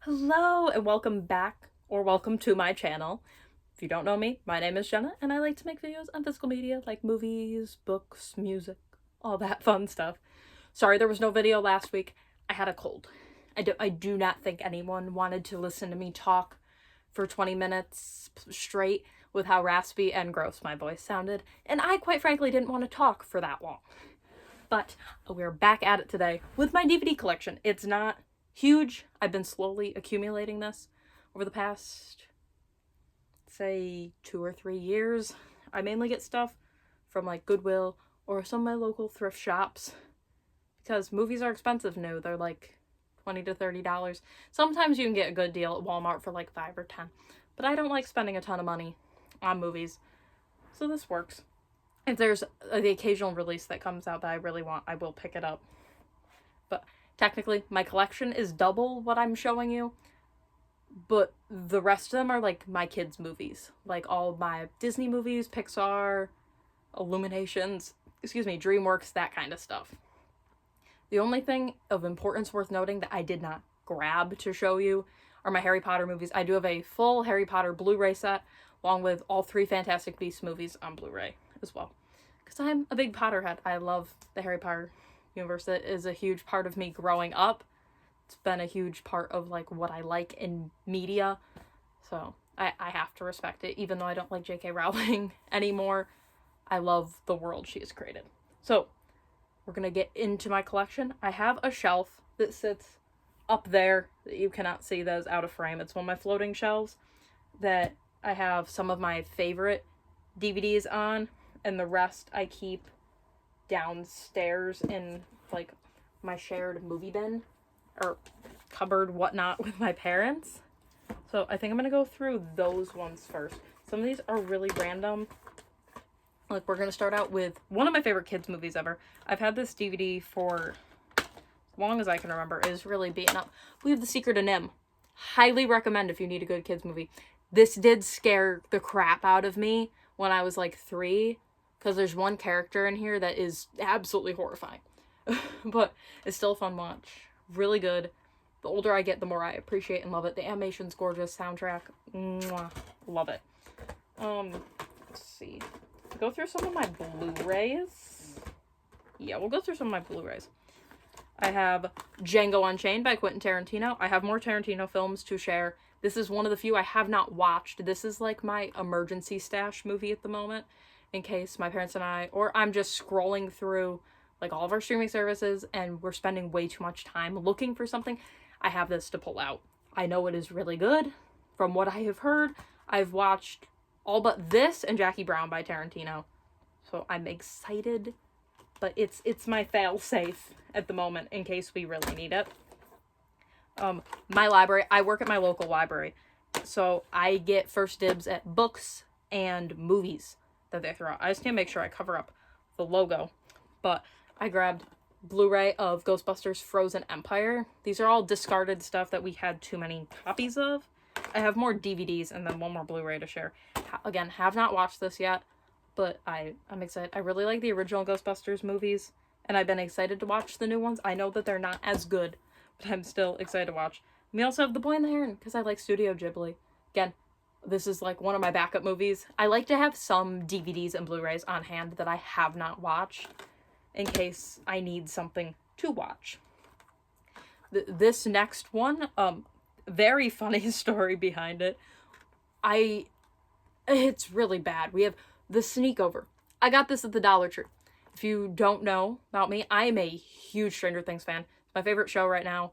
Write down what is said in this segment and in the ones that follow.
Hello and welcome back or welcome to my channel. If you don't know me, my name is Jenna and I like to make videos on physical media like movies, books, music, all that fun stuff. Sorry there was no video last week. I had a cold. I do not think anyone wanted to listen to me talk for 20 minutes straight with how raspy and gross my voice sounded, and I quite frankly didn't want to talk for that long. But we're back at it today with my DVD collection. It's not huge. I've been slowly accumulating this over the past, say, 2 or 3 years. I mainly get stuff from like Goodwill or some of my local thrift shops because movies are expensive now. They're like $20 to $30. Sometimes you can get a good deal at Walmart for like 5 or 10. But I don't like spending a ton of money on movies. So this works. If there's the occasional release that comes out that I really want, I will pick it up. But technically, my collection is double what I'm showing you, but the rest of them are like my kids' movies. Like all my Disney movies, Pixar, Illuminations, DreamWorks, that kind of stuff. The only thing of importance worth noting that I did not grab to show you are my Harry Potter movies. I do have a full Harry Potter Blu-ray set, along with all 3 Fantastic Beasts movies on Blu-ray as well. Because I'm a big Potterhead. I love the Harry Potter universe. It is a huge part of me growing up. It's been a huge part of like what I like in media. So I have to respect it. Even though I don't like J.K. Rowling anymore, I love the world she has created. So we're going to get into my collection. I have a shelf that sits up there that you cannot see, that is out of frame. It's one of my floating shelves that I have some of my favorite DVDs on, and the rest I keep downstairs in like my shared movie bin or cupboard, whatnot, with my parents. So I think I'm gonna go through those ones first. Some of these are really random. Like, we're gonna start out with one of my favorite kids movies ever. I've had this DVD for as long as I can remember. It is really beaten up. We have The Secret of Nim. Highly recommend if you need a good kids movie. This did scare the crap out of me when I was like 3, because there's one character in here that is absolutely horrifying. But it's still a fun watch. Really good. The older I get, the more I appreciate and love it. The animation's gorgeous. Soundtrack, mwah, love it. Let's see. Go through some of my Blu-rays. Yeah, we'll go through some of my Blu-rays. I have Django Unchained by Quentin Tarantino. I have more Tarantino films to share. This is one of the few I have not watched. This is like my emergency stash movie at the moment, in case my parents and I, or I'm just scrolling through like all of our streaming services and we're spending way too much time looking for something. I have this to pull out. I know it is really good. From what I have heard, I've watched all but this and Jackie Brown by Tarantino. So I'm excited, but it's my fail-safe at the moment in case we really need it. My library, I work at my local library, so I get first dibs at books and movies that they throw out. I just need to make sure I cover up the logo, but I grabbed Blu-ray of Ghostbusters Frozen Empire. These are all discarded stuff that we had too many copies of. I have more DVDs and then one more Blu-ray to share. Again, have not watched this yet, but I'm excited. I really like the original Ghostbusters movies, and I've been excited to watch the new ones. I know that they're not as good, but I'm still excited to watch. We also have The Boy and the Heron, because I like Studio Ghibli. Again, this is like one of my backup movies. I like to have some DVDs and Blu-rays on hand that I have not watched, in case I need something to watch. This next one, very funny story behind it. It's really bad. We have The Sneakover. I got this at the Dollar Tree. If you don't know about me, I am a huge Stranger Things fan. It's my favorite show right now.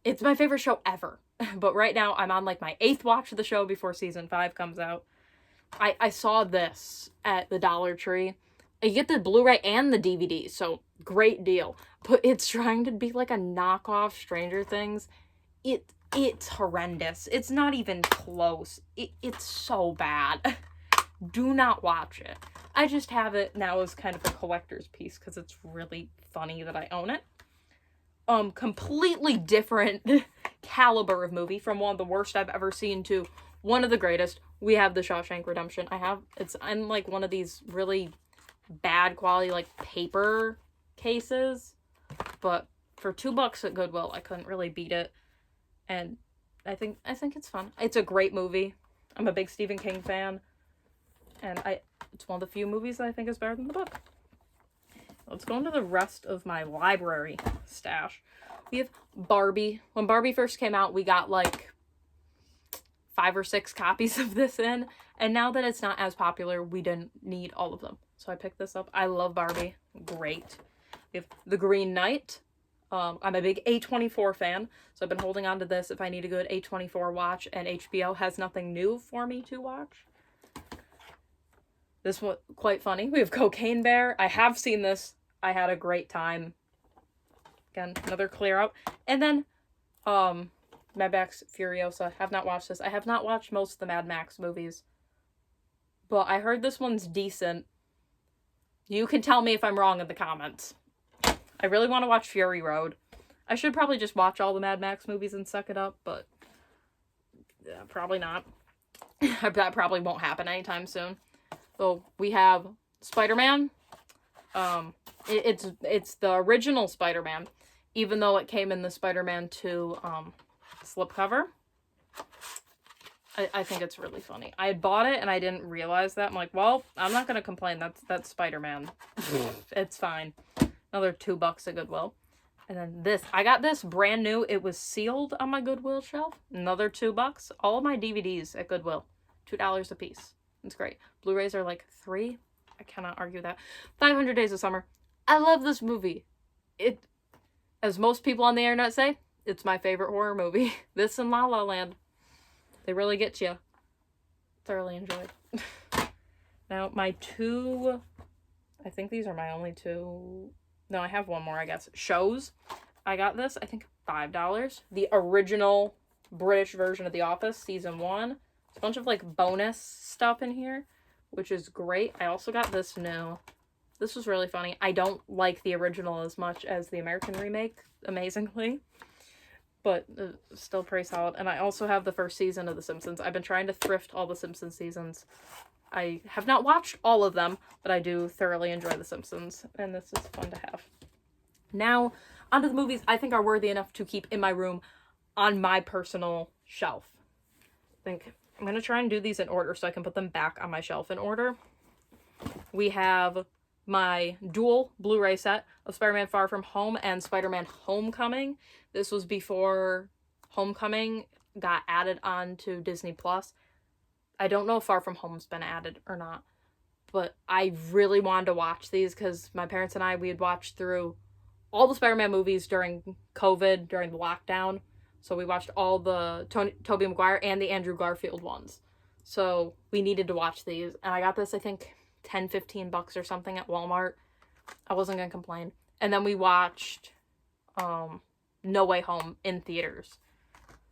It's my favorite show ever. But right now, I'm on like my 8th watch of the show before season 5 comes out. I saw this at the Dollar Tree. You get the Blu-ray and the DVD, so great deal. But it's trying to be like a knockoff Stranger Things. It's horrendous. It's not even close. It's so bad. Do not watch it. I just have it now as kind of a collector's piece because it's really funny that I own it. Completely different caliber of movie, from one of the worst I've ever seen to one of the greatest. We have The Shawshank Redemption. It's in like one of these really bad quality like paper cases, but for $2 at Goodwill, I couldn't really beat it. And I think it's fun. It's a great movie. I'm a big Stephen King fan, and it's one of the few movies that I think is better than the book. Let's go into the rest of my library stash. We have Barbie. When Barbie first came out, we got like 5 or 6 copies of this in, and now that it's not as popular, we didn't need all of them. So I picked this up. I love Barbie. Great. We have The Green Knight. I'm a big A24 fan, so I've been holding on to this if I need a good A24 watch, and HBO has nothing new for me to watch. This one, quite funny. We have Cocaine Bear. I have seen this. I had a great time. Again, another clear out. And then, Mad Max Furiosa. Have not watched this. I have not watched most of the Mad Max movies, but I heard this one's decent. You can tell me if I'm wrong in the comments. I really want to watch Fury Road. I should probably just watch all the Mad Max movies and suck it up, but yeah, probably not. That probably won't happen anytime soon. So we have Spider-Man. It's the original Spider-Man, even though it came in the Spider-Man 2 slipcover. I think it's really funny. I had bought it and I didn't realize that. I'm like, well, I'm not gonna complain. That's Spider-Man. It's fine. Another $2 at Goodwill. And then this. I got this brand new. It was sealed on my Goodwill shelf. Another $2. All of my DVDs at Goodwill. $2 a piece. It's great. Blu-rays are like $3. I cannot argue that. 500 Days of Summer. I love this movie. It, as most people on the internet say, it's my favorite horror movie. This and La La Land. They really get you. Thoroughly enjoyed. Now, my 2... I think these are my only 2... No, I have one more, I guess. Shows. I got this, I think, $5. The original British version of The Office, season 1. There's a bunch of, like, bonus stuff in here, which is great. I also got this new. This was really funny. I don't like the original as much as the American remake, amazingly. But still pretty solid. And I also have the first season of The Simpsons. I've been trying to thrift all the Simpsons seasons. I have not watched all of them, but I do thoroughly enjoy The Simpsons, and this is fun to have. Now, onto the movies I think are worthy enough to keep in my room on my personal shelf. I think I'm going to try and do these in order so I can put them back on my shelf in order. We have my dual Blu-ray set of Spider-Man Far From Home and Spider-Man Homecoming. This was before Homecoming got added on to Disney+. I don't know if Far From Home's been added or not, but I really wanted to watch these because my parents and I, we had watched through all the Spider-Man movies during COVID, during the lockdown. So we watched all the Tobey Maguire and the Andrew Garfield ones. So we needed to watch these. And I got this, I think, $10-15 or something at Walmart. I wasn't going to complain. And then we watched No Way Home in theaters,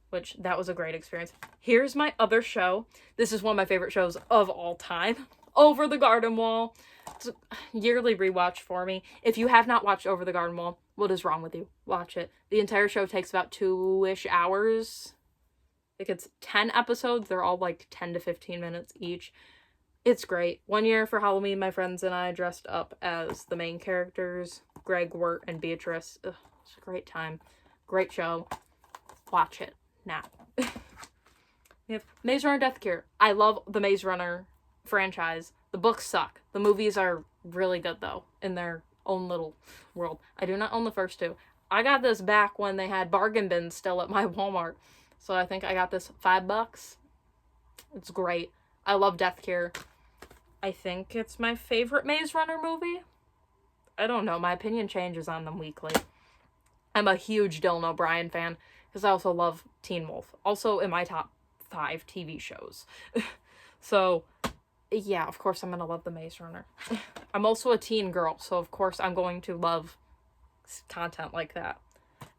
which that was a great experience. Here's my other show. This is one of my favorite shows of all time. Over the Garden Wall. It's a yearly rewatch for me. If you have not watched Over the Garden Wall, what is wrong with you? Watch it. The entire show takes about 2-ish hours. I think it's 10 episodes. They're all like 10 to 15 minutes each. It's great. One year for Halloween, my friends and I dressed up as the main characters, Greg, Wirt, and Beatrice. Ugh, it's a great time. Great show. Watch it now. We have Maze Runner Death Cure. I love the Maze Runner franchise. The books suck. The movies are really good, though, in their own little world. I do not own the first 2. I got this back when they had bargain bins still at my Walmart. So I think I got this $5. It's great. I love Death Cure. I think it's my favorite Maze Runner movie. I don't know. My opinion changes on them weekly. I'm a huge Dylan O'Brien fan because I also love Teen Wolf. Also in my top 5 TV shows. So, yeah, of course I'm going to love the Maze Runner. I'm also a teen girl, so of course I'm going to love content like that.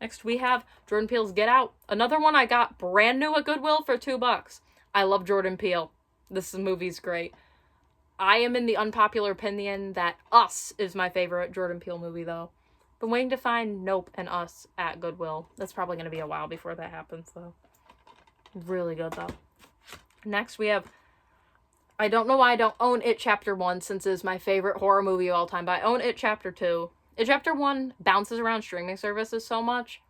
Next we have Jordan Peele's Get Out. Another one I got brand new at Goodwill for $2. I love Jordan Peele. This movie's great. I am in the unpopular opinion that Us is my favorite Jordan Peele movie, though. Been waiting to find Nope and Us at Goodwill. That's probably going to be a while before that happens, though. Really good, though. Next, we have... I don't know why I don't own It Chapter 1, since it's my favorite horror movie of all time, but I own It Chapter 2. It Chapter 1 bounces around streaming services so much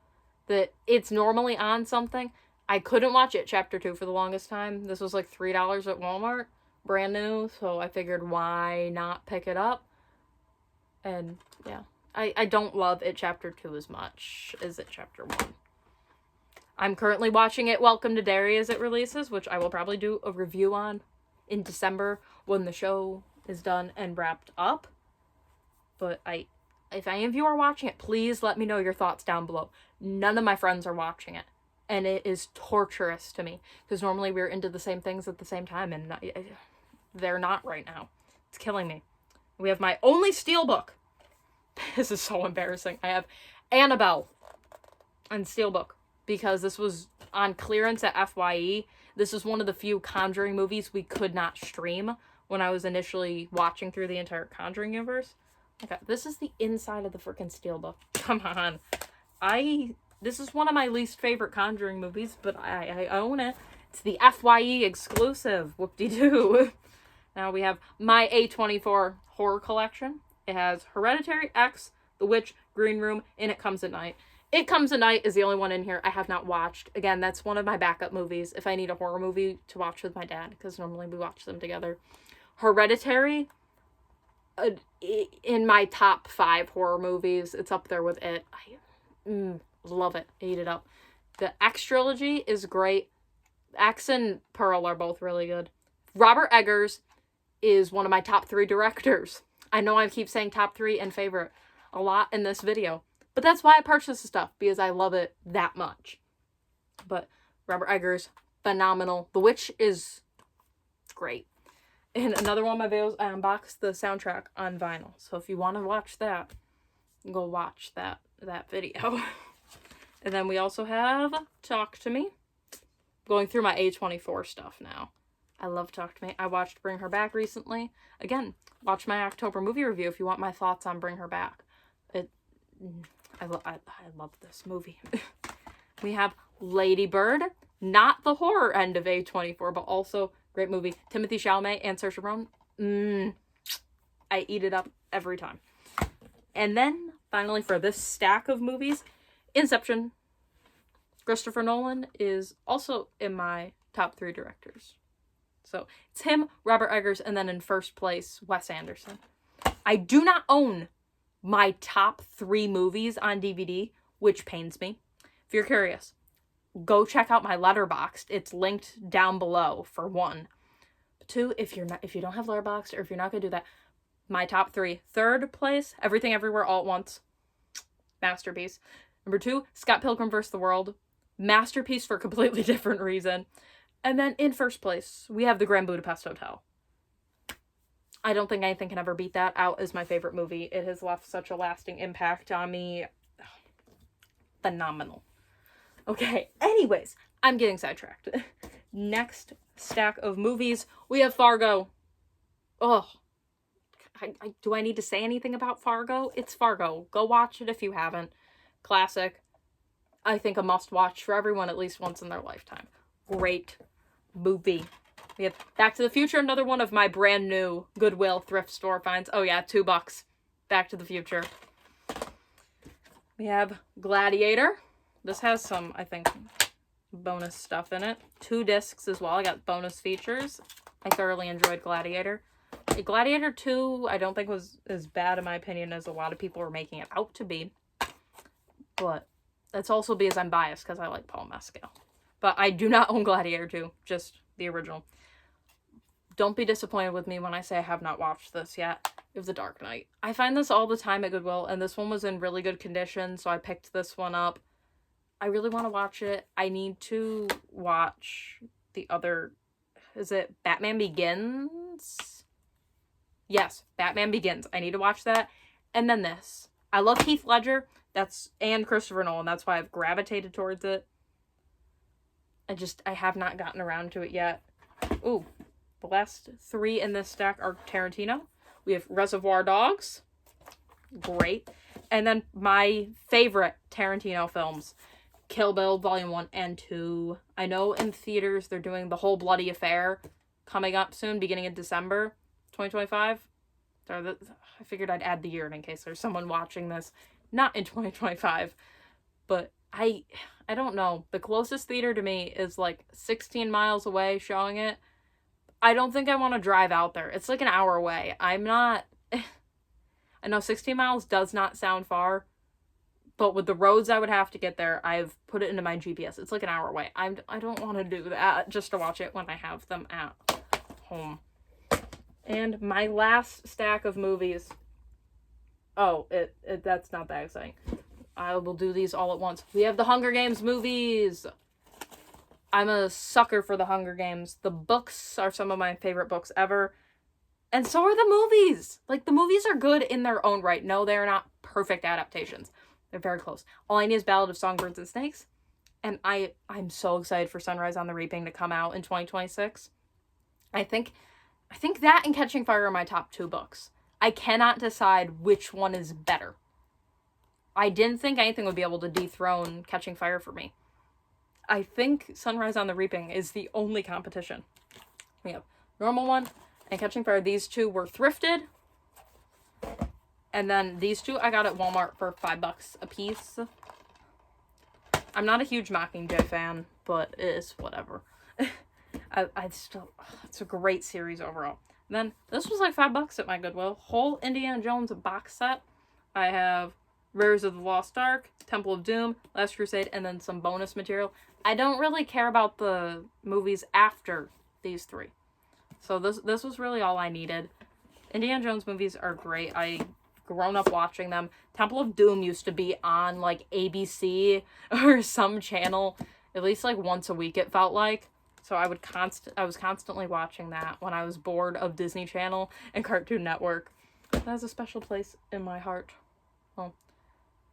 that it's normally on something. I couldn't watch it Chapter 2 for the longest time. This was like $3 at Walmart, brand new, so I figured why not pick it up? And yeah, I don't love It Chapter 2 as much as It Chapter 1. I'm currently watching It Welcome to Derry as it releases, which I will probably do a review on in December when the show is done and wrapped up. But if any of you are watching it, please let me know your thoughts down below. None of my friends are watching it, and it is torturous to me because normally we're into the same things at the same time, and they're not right now. It's killing me. We have my only steelbook. This is so embarrassing. I have Annabelle on steelbook because this was on clearance at FYE. This is one of the few Conjuring movies we could not stream when I was initially watching through the entire Conjuring universe. Okay, this is the inside of the freaking steelbook. Come on. This is one of my least favorite Conjuring movies, but I own it. It's the FYE exclusive. Whoop-de-doo. Now we have my A24 horror collection. It has Hereditary, X, The Witch, Green Room, and It Comes at Night. It Comes at Night is the only one in here I have not watched. Again, that's one of my backup movies if I need a horror movie to watch with my dad, because normally we watch them together. Hereditary, in my top 5 horror movies, it's up there with it. I love it. I eat it up. The X trilogy is great. X and Pearl are both really good. Robert Eggers is one of my top 3 directors. I know I keep saying top 3 and favorite a lot in this video, but that's why I purchased the stuff, because I love it that much. But Robert Eggers, phenomenal. The Witch is great. In another one of my videos, I unboxed the soundtrack on vinyl. So if you want to watch that, go watch that video. And then we also have Talk to Me. Going through my A24 stuff now. I love Talk to Me. I watched Bring Her Back recently. Again, watch my October movie review if you want my thoughts on Bring Her Back. I love this movie. We have Lady Bird. Not the horror end of A24, but also great movie. Timothée Chalamet and Saoirse Ronan. I eat it up every time. And then, finally, for this stack of movies, Inception. Christopher Nolan is also in my top 3 directors. So, it's him, Robert Eggers, and then in first place, Wes Anderson. I do not own my top 3 movies on DVD, which pains me. If you're curious, go check out my Letterboxd. It's linked down below, for 1. 2, if you don't have Letterboxd, or if you're not gonna do that, my top 3. Third place, Everything Everywhere All at Once. Masterpiece. Number 2, Scott Pilgrim vs. the World. Masterpiece for a completely different reason. And then in first place, we have The Grand Budapest Hotel. I don't think anything can ever beat that out as my favorite movie. It has left such a lasting impact on me. Phenomenal. Okay, anyways, I'm getting sidetracked. Next stack of movies, we have Fargo. Oh, do I need to say anything about Fargo? It's Fargo. Go watch it if you haven't. Classic. I think a must-watch for everyone at least once in their lifetime. Great movie. We have Back to the Future, another one of my brand new Goodwill thrift store finds. Oh yeah, $2. Back to the Future. We have Gladiator. This has some, I think, bonus stuff in it. 2 discs as well. I got bonus features. I thoroughly enjoyed Gladiator. Gladiator 2, I don't think was as bad in my opinion as a lot of people were making it out to be. But that's also because I'm biased because I like Paul Mescal. But I do not own Gladiator 2, just the original. Don't be disappointed with me when I say I have not watched this yet. It was The Dark Knight. I find this all the time at Goodwill, and this one was in really good condition, so I picked this one up. I really want to watch it. I need to watch the other... Is it Batman Begins? Yes, Batman Begins. I need to watch that. And then this. I love Heath Ledger. And Christopher Nolan. That's why I've gravitated towards it. I have not gotten around to it yet. Ooh. The last 3 in this stack are Tarantino. We have Reservoir Dogs. Great. And then my favorite Tarantino films. Kill Bill Volume 1 and 2. I know in theaters they're doing The Whole Bloody Affair coming up soon, beginning in December 2025. So I figured I'd add the year in case there's someone watching this not in 2025. But I don't know. The closest theater to me is like 16 miles away showing it. I don't think I want to drive out there. It's like an hour away. I'm not... I know 16 miles does not sound far, but with the roads I would have to get there, I've put it into my GPS. It's like an hour away. I don't want to do that just to watch it when I have them at home. And my last stack of movies... Oh, that's not that exciting. I will do these all at once. We have the Hunger Games movies. I'm a sucker for the Hunger Games. The books are some of my favorite books ever. And so are the movies. Like, the movies are good in their own right. No, they're not perfect adaptations. They're very close. All I Need is Ballad of Songbirds and Snakes. And I'm so excited for Sunrise on the Reaping to come out in 2026. I think that and Catching Fire are my top 2 books. I cannot decide which one is better. I didn't think anything would be able to dethrone Catching Fire for me. I think Sunrise on the Reaping is the only competition. We have Normal One and Catching Fire. These 2 were thrifted. And then these 2 I got at Walmart for $5 a piece. I'm not a huge Mockingjay fan, but it's whatever. I still... It's a great series overall. And then this was like $5 at my Goodwill. Whole Indiana Jones box set. I have Rares of the Lost Ark, Temple of Doom, Last Crusade, and then some bonus material. I don't really care about the movies after these 3. So this was really all I needed. Indiana Jones movies are great. I've grown up watching them. Temple of Doom used to be on like ABC or some channel at least like once a week, it felt like. So I was constantly watching that when I was bored of Disney Channel and Cartoon Network. That has a special place in my heart. Well,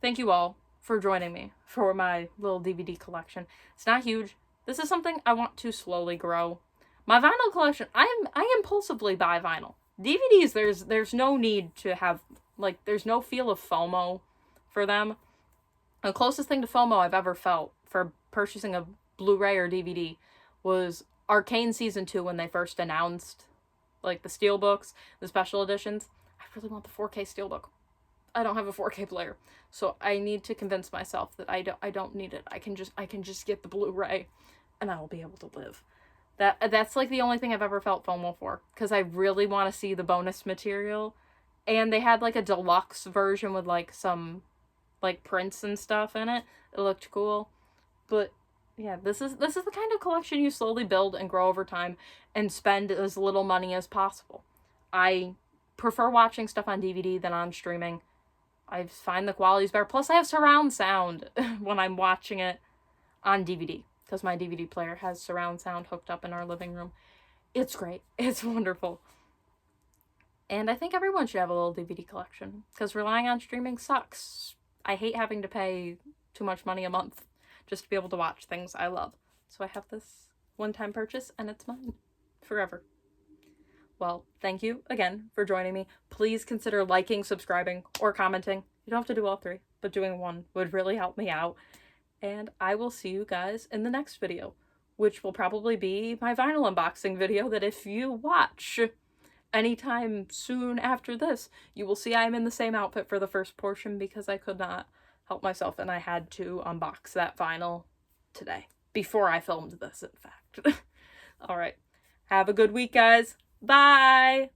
thank you all for joining me for my little DVD collection. It's not huge. This is something I want to slowly grow. My vinyl collection, I impulsively buy vinyl. DVDs, there's no need to have, like, there's no feel of FOMO for them. The closest thing to FOMO I've ever felt for purchasing a Blu-ray or DVD was Arcane Season 2 when they first announced, like, the steelbooks, the special editions. I really want the 4K steelbook. I don't have a 4K player, so I need to convince myself that I don't need it. I can just get the Blu-ray, and I will be able to live. That's like the only thing I've ever felt FOMO for, because I really want to see the bonus material, and they had like a deluxe version with like some like prints and stuff in it. It looked cool, but yeah, this is the kind of collection you slowly build and grow over time and spend as little money as possible. I prefer watching stuff on DVD than on streaming. I find the quality's better. Plus, I have surround sound when I'm watching it on DVD, because my DVD player has surround sound hooked up in our living room. It's great. It's wonderful. And I think everyone should have a little DVD collection, because relying on streaming sucks. I hate having to pay too much money a month just to be able to watch things I love. So I have this one-time purchase, and it's mine forever. Well, thank you again for joining me. Please consider liking, subscribing, or commenting. You don't have to do all 3, but doing one would really help me out. And I will see you guys in the next video, which will probably be my vinyl unboxing video that if you watch anytime soon after this, you will see I'm in the same outfit for the first portion because I could not help myself and I had to unbox that vinyl today. Before I filmed this, in fact. Alright. Have a good week, guys. Bye!